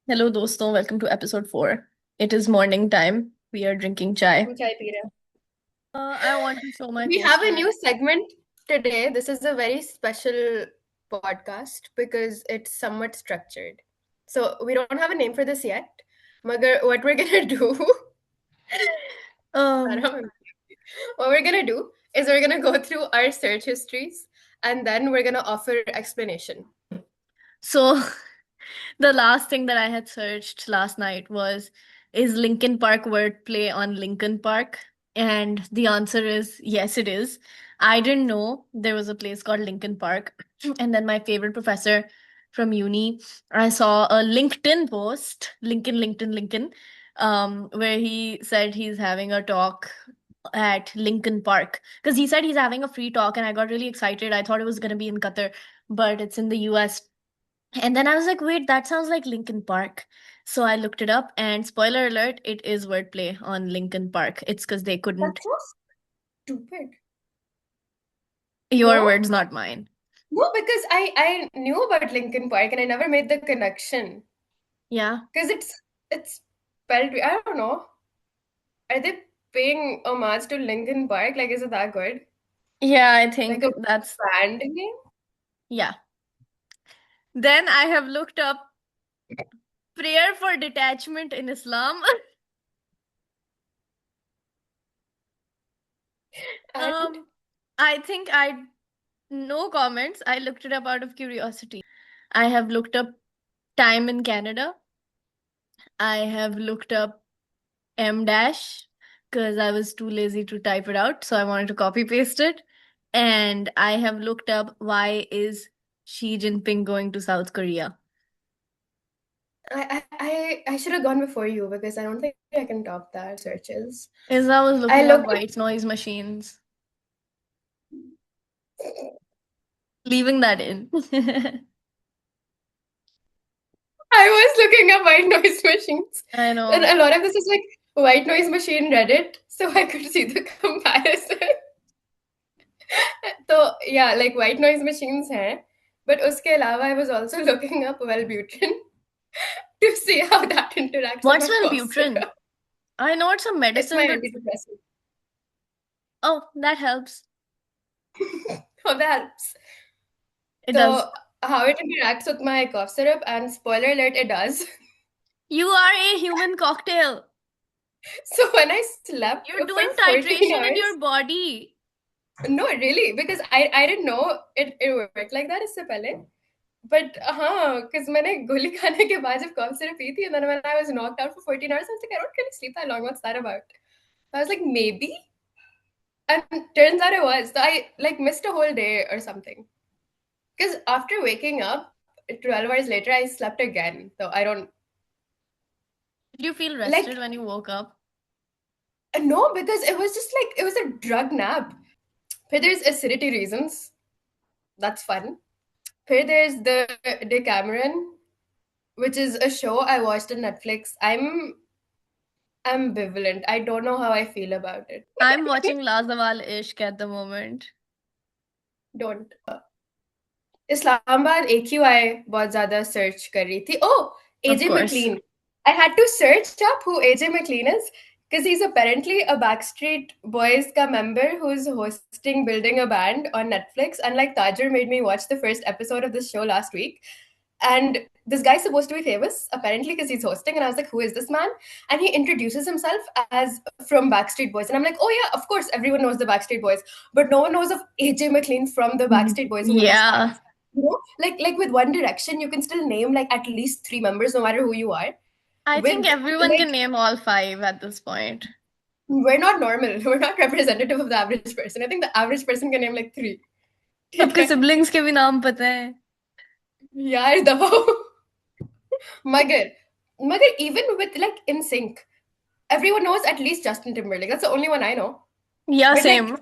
Hello दोस्तों, welcome to episode 4. It is morning time. We are drinking chai. हम चाय P रहे हैं. I want to show my We have a coaster. new segment today. This is a very special podcast because it's somewhat structured. So we don't have a name for this yet. Magar, what we're gonna do, Um, what we're gonna do is we're gonna go through our search histories and then we're gonna offer explanation. so the last thing that I had searched last night was, is Linkin Park wordplay on Lincoln Park? And the answer is yes, it is. I didn't know there was a place called Lincoln Park. And then my favorite professor from uni, I saw a LinkedIn post, Lincoln, where he said he's having a talk at Lincoln Park because he said he's having a free talk, and I got really excited. I thought it was going to be in Qatar, but it's in the US. And then I was like, wait, that sounds like Lincoln Park. So I looked it up, and spoiler alert, it is wordplay on Lincoln Park. It's because they couldn't. That's so stupid. Your No? words, not mine. No, because I knew about Linkin Park and I never made the connection. Yeah. Because it's spelled, I don't know. Are they paying homage to Linkin Park? Like, is it that good? Yeah, I Like think a that's, band name? yeah. Then I have looked up prayer for detachment in Islam. And I think no comments. I looked it up out of curiosity. I have looked up time in Canada. I have looked up M dash because I was too lazy to type it out, so I wanted to copy paste it. And I have looked up why is Xi Jinping going to South Korea? I should have gone before you because I don't think I can top that searches. Isa was I looking up looked white noise machines, leaving that in. I was looking up white noise machines. I And know. a lot of this is like white noise machine Reddit, so I could see the comparison. So yeah, like white noise machines हैं. But uske alawa I was also looking up Wellbutrin to see how that interacts with What's my cough Wellbutrin? syrup. I know it's a It's my medicine, but antidepressant. oh, that helps. Hope that helps. It does. So how it interacts with my cough syrup, and spoiler alert, it does. You are a human cocktail. So when I slept You're for doing 14 titration in your hours, body. no, really, because I didn't know it worked like that इससे पहले. But because मैंने गोली खाने के बाद जब cough syrup P थी, and then when I was knocked out for 14 hours, I was like, I don't really sleep that long. What's that about? I was like, maybe. And turns out it was. So I like missed a whole day or something. Because after waking up 12 hours later, I slept again. So I don't Did you feel rested like, when you woke up? no, because it was just like, it was a drug nap. But there's acidity reasons. That's fun. But there's the Decameron, which is a show I watched on Netflix. I'm ambivalent. I don't know how I feel about it. I'm watching La Zawal Ishq at the moment. Don't. Islamabad AQI बहुत ज़्यादा search कर रही थी. Oh, Of AJ course. McLean. I had to search up who AJ McLean is because he's apparently a Backstreet Boys ka member who's hosting Building a Band on Netflix. And like Tajir made me watch the first episode of this show last week. And this guy's supposed to be famous, apparently, because he's hosting. And I was like, who is this man? And he introduces himself as from Backstreet Boys. And I'm like, oh, yeah, of course, everyone knows the Backstreet Boys. But no one knows of AJ McLean from the Backstreet Boys who Yeah. understands. You know, like with One Direction, you can still name like at least three members, no matter who you are. I think With everyone can like, name all five at this point. we're not normal. We're not representative of the average person. I think the average person can name like three. सबके siblings के भी नाम पता है. यार दबाओ. Magar. Magar, even with like In Sync, everyone knows at least Justin Timberlake. That's the only one I know. Yeah, But like, same.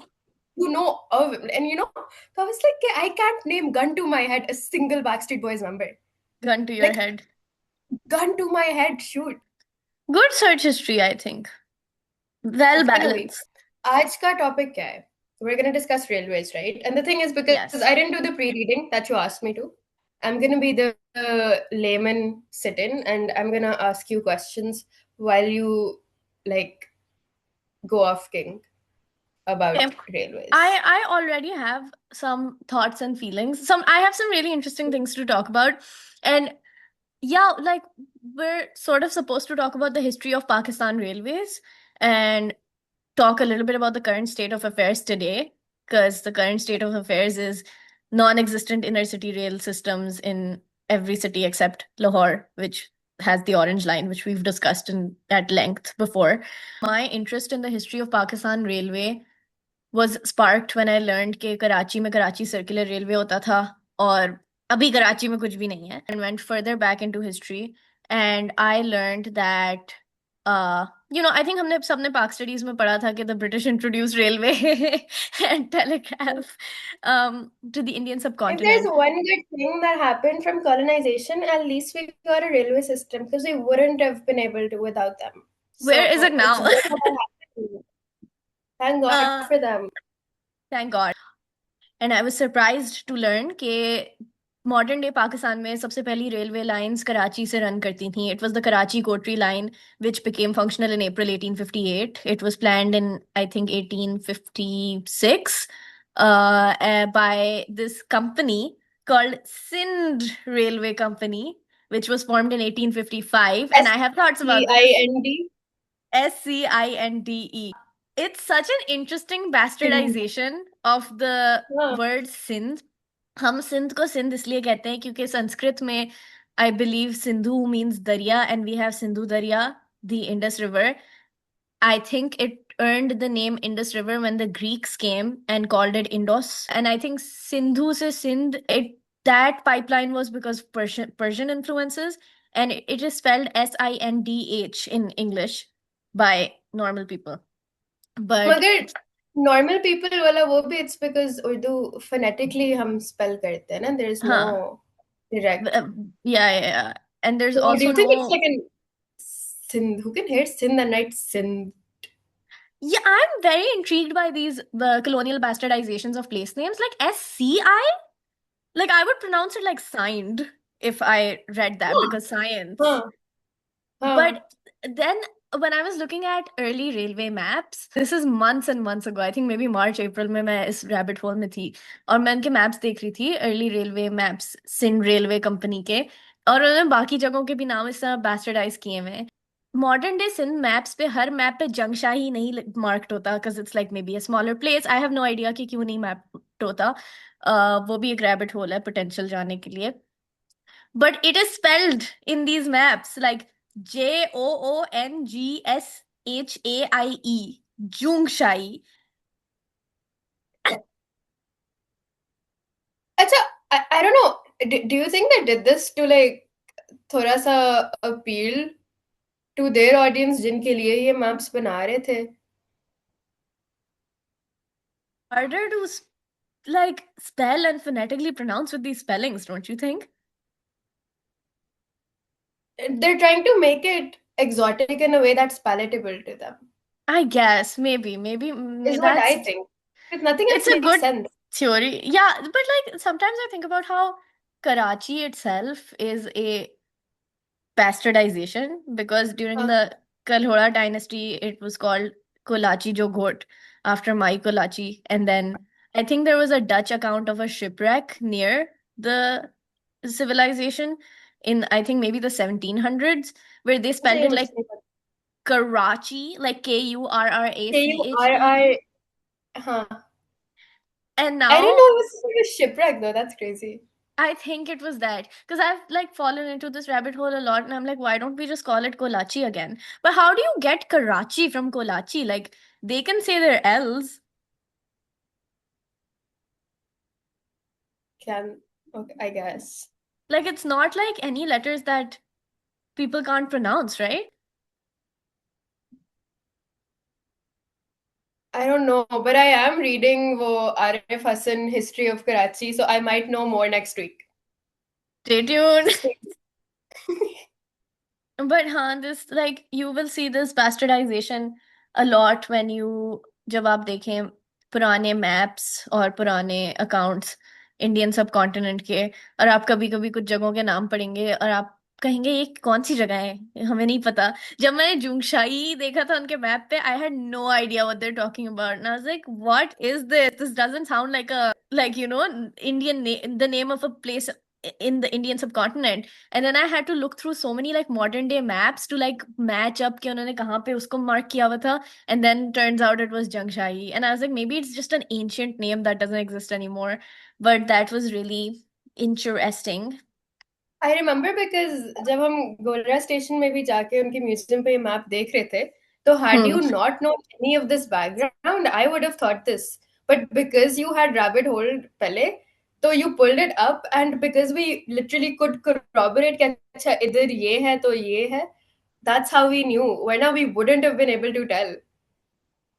you know of him. And you know, so I was like, I can't name gun to my head a single Backstreet Boys member. Gun to your Like, head. gun to my head, shoot. Good search history, I think. Well It's been a week. balanced. आज का topic क्या है? We're going to discuss railways, right? And the thing is, because Yes. I didn't do the pre-reading that you asked me to. I'm gonna be the layman sit-in, and I'm gonna ask you questions while you like go off king about Okay. railways. I already have some thoughts and feelings. I have some really interesting things to talk about. And yeah, like we're sort of supposed to talk about the history of Pakistan Railways and talk a little bit about the current state of affairs today, because the current state of affairs is non-existent inner city rail systems in every city except Lahore, which has the Orange Line, which we've discussed at length before. My interest in the history of Pakistan Railway was sparked when I learned कि कराची में Karachi circular railway होता था और अभी कराची में कुछ भी नहीं है, and went further back into history and I learned that I think हमने सबने पाक स्टडीज में पढ़ा था कि the British introduced railway and telegraph to the Indian If there's subcontinent. one good thing that happened from colonization, at least we got a railway system because we wouldn't have been able to without them. Where So is it it's now? good that that happened. Thank God uh, for them. thank God. And I was surprised to learn कि modern day Pakistan में सबसे पहली railway lines Karachi से run करती थी. It was the Karachi Kotri line which became functional in April 1858. It was planned in I think 1856 by this company called Sindh Railway Company, which was formed in 1855, and I have thoughts about this. SCIND. Scinde. It's such an interesting Sind. bastardization of the हाँ. word Sindh. हम सिंध को सिंध इसलिए कहते हैं क्योंकि संस्कृत में I believe Sindhu means darya and we have Sindhu Darya, the Indus River. I think it earned the name Indus River when the Greeks came and called it Indos. And I think Sindhu se Sindh, that pipeline was because Persian influences, and it is spelled Sindh in English by normal people. But मगर normal people वाला वो भी it's because Urdu phonetically हम spell करते हैं ना. There's no huh, direct. yeah. And there's So do also you think it's no. like an Sindh? Who can hear Sindh and write Sindh? Yeah, I'm very intrigued by the colonial bastardizations of place names like SCI. Like I would pronounce it like signed if I read that हाँ. because science. हाँ. हाँ. But then when I was looking at early railway maps, this is months and months ago. I think maybe March, April में मैं इस rabbit hole में थी और मैं उनके maps देख रही थी, early railway maps, Sind Railway Company के, और उन्होंने बाकी जगहों के भी नाम इस तरह bastardize किए हुए हैं. मॉडर्न डे सिंध मैप्स पे हर मैप पे जंगशाही नहीं मार्क्ड होता because it's like maybe a smaller place. I have no idea कि क्यों नहीं मैप्ड होता. वो भी एक रैबिट होल है पोटेंशियल जाने के लिए. But it is spelled in these maps like JOONGSHAIE, जूंगशाही. अच्छा, I don't know. Do you think they did this to like थोड़ा सा appeal to their audience जिनके लिए ये maps बना रहे थे? Harder to like spell and phonetically pronounce with these spellings, don't you think? They're trying to make it exotic in a way that's palatable to them, I guess maybe is what that's I think. Because nothing else it's a makes good sense. theory. Yeah, but like sometimes I think about how Karachi itself is a bastardization because during Huh. the Kalhora dynasty, it was called Kolachi Joghurt after Mai Kolachi. And then I think there was a Dutch account of a shipwreck near the civilization in, I think, maybe the 1700s, where they spelled मुझे it like मुझे नहीं पता. Karachi, like Kurrache. KURR. Huh. And I didn't now know it was like a shipwreck though. That's crazy. I think it was that because I've like fallen into this rabbit hole a lot, and I'm like, why don't we just call it Kolachi again? But how do you get Karachi from Kolachi? Like they can say their L's. Can Okay, I guess. Like it's not like any letters that people can't pronounce, right? I don't know, but I am reading wo Arif Hassan History of Karachi, so I might know more next week. Stay tuned. Stay- But this like you will see this bastardization a lot when you जब आप देखें पुराने maps और पुराने accounts Indian सब continent के, और आप कभी कभी कुछ जगहों के नाम पढ़ेंगे और आप कहेंगे ये कौन सी जगह है, हमें नहीं पता। जब मैंने जुंगशाई देखा था उनके मैप पे, I had no idea what they're talking about, and I was like what is this doesn't sound like a like you know Indian, the name of a place in the Indian subcontinent. And then I had to look through so many like modern day maps to like match up कि उन्होंने कहाँ पे उसको mark किया हुआ था, and then turns out it was Jangshahi, and I was like maybe it's just an ancient name that doesn't exist anymore, but that was really interesting. I remember because जब हम गोलरा स्टेशन में भी जाके उनके museum पे map देख रहे थे, तो had Hmm. you not known any of this background, I would have thought this. But because you had rabbit hole पहले, तो you pulled it up, and because we literally could corroborate कि अच्छा इधर ये है तो ये है, that's how we knew. Wherna we wouldn't have been able to tell.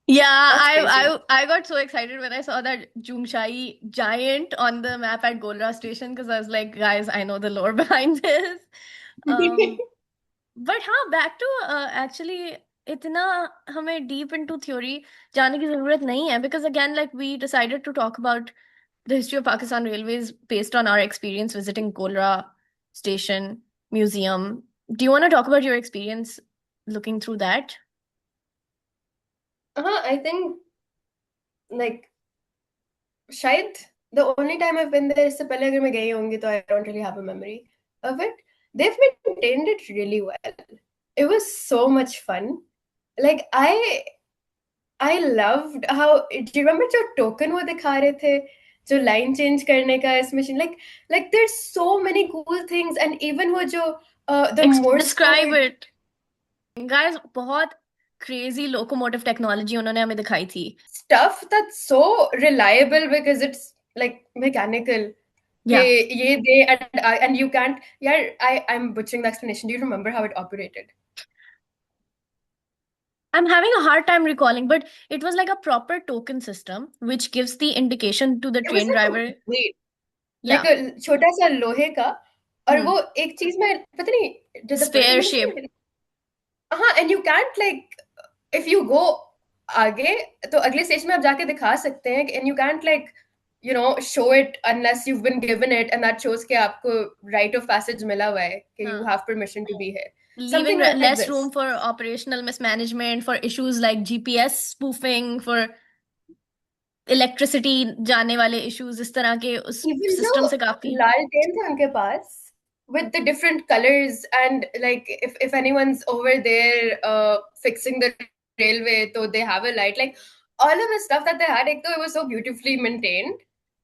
Yeah, That's crazy. I got so excited when I saw that Jungshai giant on the map at Golra station, because I was like, guys, I know the lore behind this. Um, but हाँ, back to actually इतना हमें deep into theory जाने की जरूरत नहीं है, because again like we decided to talk about the history of Pakistan Railways based on our experience visiting Golra Station Museum. Do you want to talk about your experience looking through that? I think like शायद the only time I've been there, इससे पहले अगर मैं गई होंगी तो I don't really have a memory of it. They've maintained it really well. It was so much fun. Like I loved how, do you remember जो token वो दिखा रहे थे, जो line change करने का इस machine, like there's so many cool things, and even वो जो the Morse Describe code it. Guys, बहुत crazy locomotive technology उन्होंने हमें दिखाई थी. stuff that's so reliable because it's like mechanical. Yeah. ये they and you can't, yeah, I'm butchering the explanation. Do you remember how it operated? I'm having a hard time recalling, but it was like a proper token system which gives the indication to the It was train like a driver. weight, like Yeah. a छोटा सा लोहे का, और Hmm. वो एक चीज में पता नहीं, did the person Spare mention shaped. it? हाँ, and you can't like, if you go आगे तो अगले स्टेज में आप जाके दिखा सकते हैं, and you can't like show it unless you've been given it, and that shows कि आपको right of passage मिला हुआ है, कि you हाँ. have permission to be here, Leaving something like less this. room for operational mismanagement, for issues like GPS spoofing, for electricity जाने वाले issues, इस तरह के उस Even जो system से काफी. लालटेन थे उनके पास, with the different colors, and like if anyone's over there fixing the railway, so they have a light, like all of the stuff that they had, एक तो it was so beautifully maintained.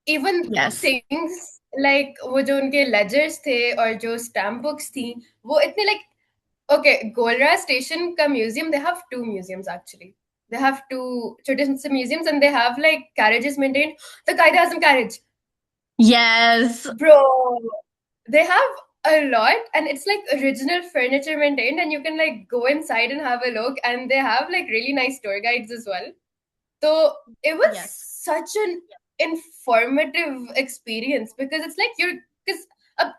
Even Yes. things like वो जो उनके ledgers थे और जो stamp books थी, वो इतने like, okay, Golra station का museum, they have two museums actually. They have two छोटे से museums, and they have like carriages maintained. The Qaeda Azam carriage, Yes. bro, they have a lot, and it's like original furniture maintained, and you can like go inside and have a look, and they have like really nice tour guides as well. So it was Yes. such an informative experience, because it's like you're, because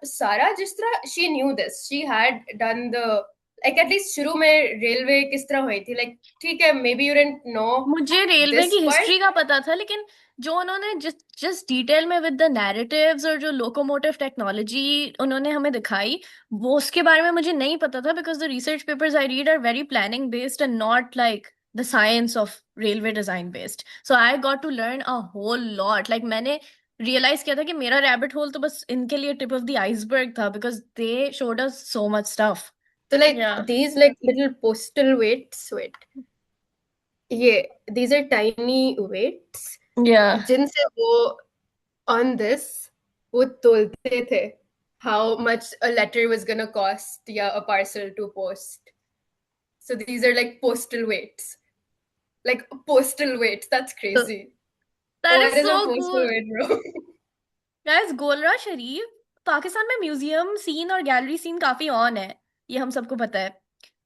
Sarah जिस तरह she knew this, she had done the, like at least शुरू में railway किस तरह हुई थी, like ठीक है, maybe you didn't know मुझे रेलवे this की part. हिस्ट्री का पता था, लेकिन जो उन्होंने जिस डिटेल में विद द नैरेटिव्स और जो लोकोमोटिव टेक्नोलॉजी उन्होंने हमें दिखाई, वो उसके बारे में मुझे नहीं पता था, because the research papers I read are very planning based and not like the science of railway design based. So I got to learn a whole lot. Like मैंने रियलाइज किया था कि मेरा रैबिट होल तो बस इनके लिए tip of the iceberg था, because they showed us so much stuff. So like या. these like little postal weights, wait, yeah, these are tiny weights या. जिनसे वो on this वो तोलते थे how much a letter was gonna cost, yeah, a parcel to post. So these are like postal weights. Like postal weights. That's crazy. That is What is a so postal cool. weight, bro? Guys, Golra Sharif Pakistan में museum scene और gallery scene काफी on है, ये हम सबको पता है.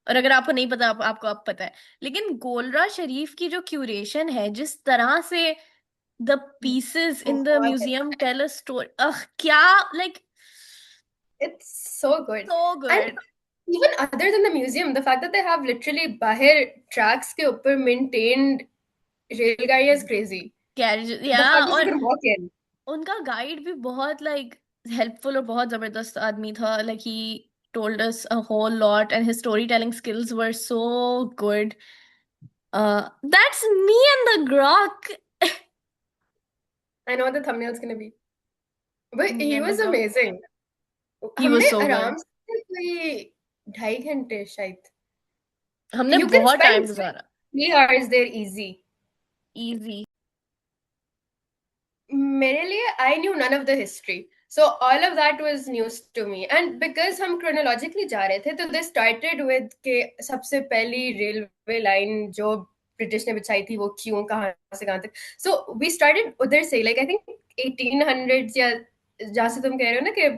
और अगर आपको नहीं पता, आपको अब पता है. लेकिन गोलरा शरीफ की जो क्यूरेशन है, जिस तरह से द पीसेस इन द बहुत म्यूजियम टेल अ स्टोरी, क्या, like It's so good. So And good. even other than the museum, the fact that they have literally बाहर tracks के ऊपर maintained रेलगाड़ी is crazy. कैरेज, The या. fact that you और can walk in. उनका guide भी बहुत like helpful और बहुत जबरदस्त आदमी था. Like he told us a whole lot and his storytelling skills were so good. That's me and the Grok. I know what the thumbnail's gonna be. But Me he and the was Grok. amazing. He was हमने so good. आराम से कोई 2.5 घंटे शायद. हमने You can बहुत spend time गुजारा. 3 hours there easy. Easy. मेरे लिए I knew none of the history. So all of that was news to me. And because हम chronologically जा रहे थे, तो they started with के सबसे पहली railway line जो ब्रिटिश ने बिछाई थी वो क्यों कहाँ से कहाँ तक. So we started उधर से, like I think 1800s या जहाँ से तुम कह रहे हो ना कि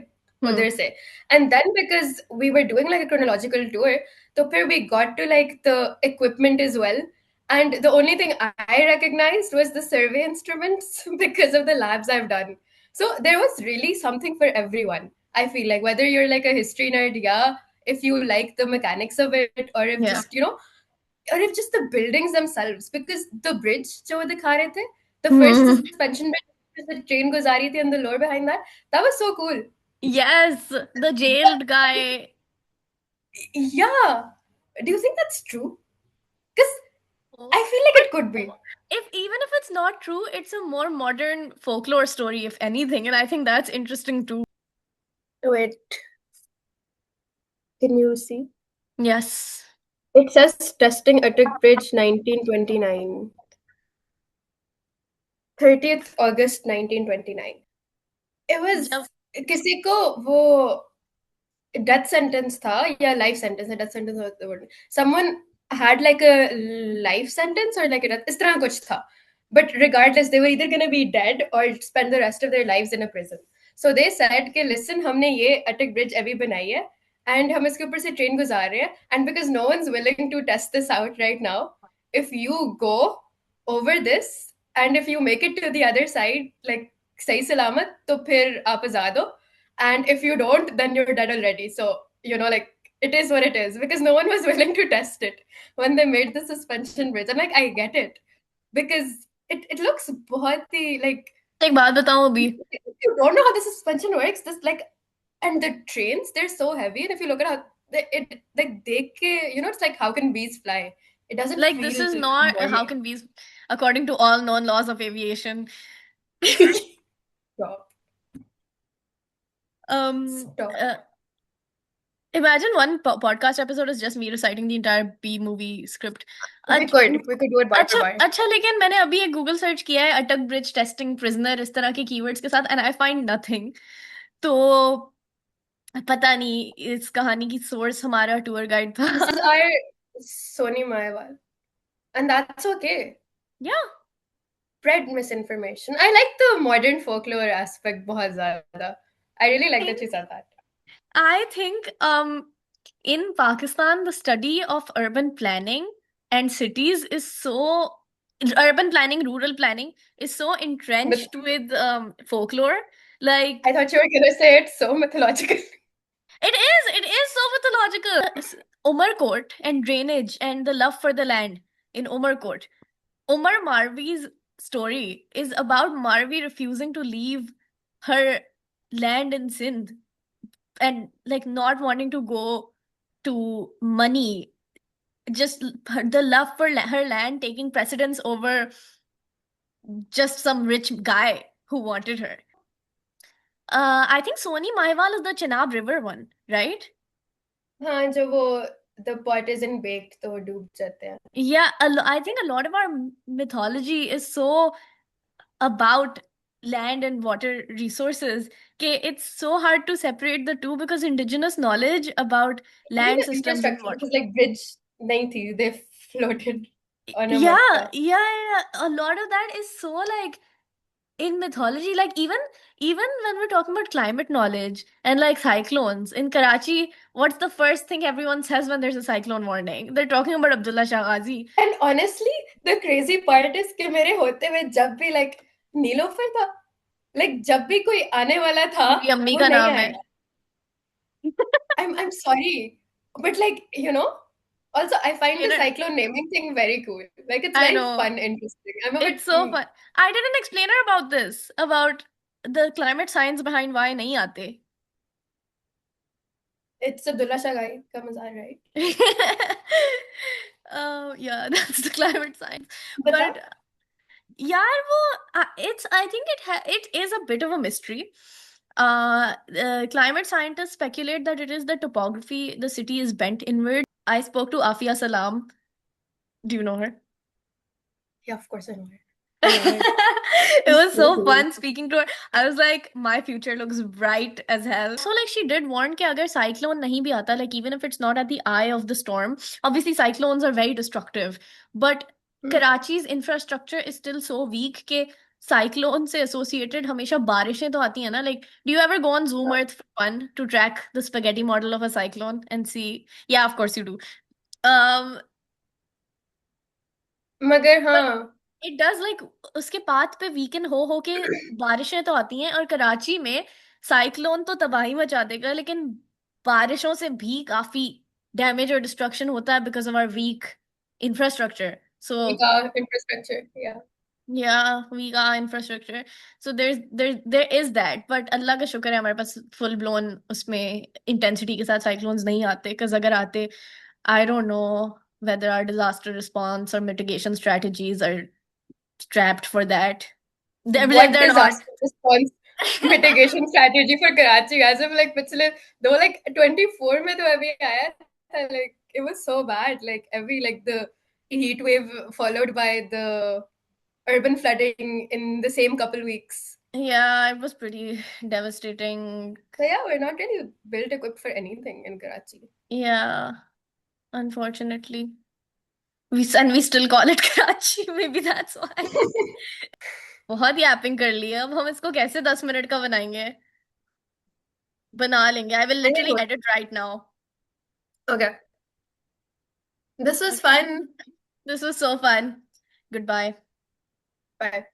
उधर से. And then because we were doing like a chronological tour, तो फिर we got to like the equipment as well. And the only thing I recognized was the survey instruments because of the labs I've done. So there was really something for everyone. I feel like whether you're like a history nerd, yeah, if you like the mechanics of it, or if Yeah. just, or if just the buildings themselves, because the bridge, jo dikha rahe the, the first Hmm. suspension bridge, the train goes aa rahi thi, and the lore behind that was so cool. Yes, the jailed guy. Yeah. Do you think that's true? Because Oh. I feel like But it could be. even if it's not true, it's a more modern folklore story, if anything, and I think that's interesting too. Wait, can you see? Yes. It says testing Attic Bridge 1929. 30th August 1929. It जब was किसी को वो death sentence था या life sentence है. Death sentence was the word. Someone had like a life sentence or like a death, इस तरह कुछ था. But regardless, they were either going to be dead or spend the rest of their lives in a prison. So they said कि listen, हमने ये Attic Bridge अभी बनाई है and हम इसके ऊपर से ट्रेन गुजार रहे हैं, and because no one's willing to test this out right now, if you go over this and if you make it to the other side like सही सलामत, तो फिर आप आजाद हो, and if you don't, then you're dead already. So like it is what it is, because no one was willing to test it when they made the suspension bridge. And like I get it, because it looks बहुत ही like, एक बात बताऊं अभी, if you don't know how the suspension works, this like, and the trains, they're so heavy, and if you look at how it like देख के, it's like how can bees fly? It doesn't like this feel is not normal. how can be according to all known laws of aviation. Stop. Stop. Uh, imagine one podcast episode is just me reciting the entire B movie script. We could do it bar for अच्छा bar. अच्छा, लेकिन मैंने अभी एक Google search किया है अटक bridge testing prisoner इस तरह के कीवर्ड्स के साथ, एंड आई फाइंड नथिंग. तो पता नहीं इस कहानी की सोर्स हमारा टूर गाइड था. This is our Sony Mayawal, and that's okay. Yeah. Spread misinformation. I like the modern folklore aspect बहुत ज़्यादा. I really like that she said that. I think in Pakistan the study of urban planning and cities is so urban planning, rural planning is so But entrenched with folklore. Like I thought you were gonna say it's so mythological. it is so mythological. Umarkot and drainage and the love for the land in Umarkot. Umar Marvi's story is about Marvi refusing to leave her land in Sindh and like not wanting to go to money, just the love for her land taking precedence over just some rich guy who wanted her. I think Soni Mahewal is the Chenab River one, right? हाँ, जो वो the pot isn't baked तो वो डूब जाते हैं. Yeah, I think a lot of our mythology is so about land and water resources. Okay, it's so hard to separate the two because indigenous knowledge about Even land the systems and infrastructure, water. because like bridge नहीं थी, they floated on a Yeah, mud yeah, path. yeah. A lot of that is so like in mythology. Like even when we're talking about climate knowledge and like cyclones in Karachi, what's the first thing everyone says when there's a cyclone warning? They're talking about Abdullah Shah Ghazi. And honestly, the crazy part is कि मेरे होते हुए जब भी like Nilofar था, like जब भी कोई आने वाला था, मेरी अम्मी वो का नहीं नाम है. आया. I'm sorry, but like also I find You the know, cyclone naming thing very cool. Like it's I very know. fun, interesting. I'm a It's bit so fun. I did an explainer about this, about the climate science behind why नहीं आते. It's Abdullah Shagai ka mazar, right? Yeah, that's the climate science. Bata. But यार वो it's I think it is a bit of a mystery. Climate scientists speculate that it is the topography, the city is bent inward. I spoke to Afia Salam. Do you know her? Yeah, of course I know her. I know her. It She's was so so cool. fun speaking to her. I was like, my future looks bright as hell. So like she did warn कि अगर cyclone नहीं भी आता, like even if it's not at the eye of the storm, obviously cyclones are very destructive, but Hmm. Karachi's infrastructure is still so weak कि cyclone से associated हमेशा बारिशें तो आती हैं ना. Like, do you ever go on Zoom Earth for fun to track the spaghetti model of a cyclone and see? Yeah, of course you do. Um, मगर हाँ, इट डज लाइक उसके पाथ पे वीकेंड हो के बारिशें तो आती हैं, और कराची में साइक्लोन तो तबाही मचा देगा, लेकिन बारिशों से भी काफी डैमेज और डिस्ट्रक्शन होता है because of our weak infrastructure. So weak infrastructure. Yeah. yeah, weak infrastructure. So there is that, but अल्लाह का शुक्र है हमारे पास फुल ब्लोन उसमें इंटेंसिटी के साथ साइक्लोन्स नहीं आते. बिकॉज अगर आते, I don't know whether our disaster response or mitigation strategies are strapped for that. What They're not. disaster response mitigation strategy for Karachi? As of like पिछले though like 24 में तो अभी आया था, like it was so bad. Like every like the heat wave followed by the urban flooding in the same couple weeks. Yeah, it was pretty devastating. So yeah, we're not really built equipped for anything in Karachi. Yeah, unfortunately. We still call it Karachi. Maybe that's why. बहुत yapping कर ली है, अब हम इसको कैसे 10 minute का बनाएंगे? बना लेंगे. I will literally edit right now. Okay. This was Okay. fun. This was so fun. Goodbye. Bye.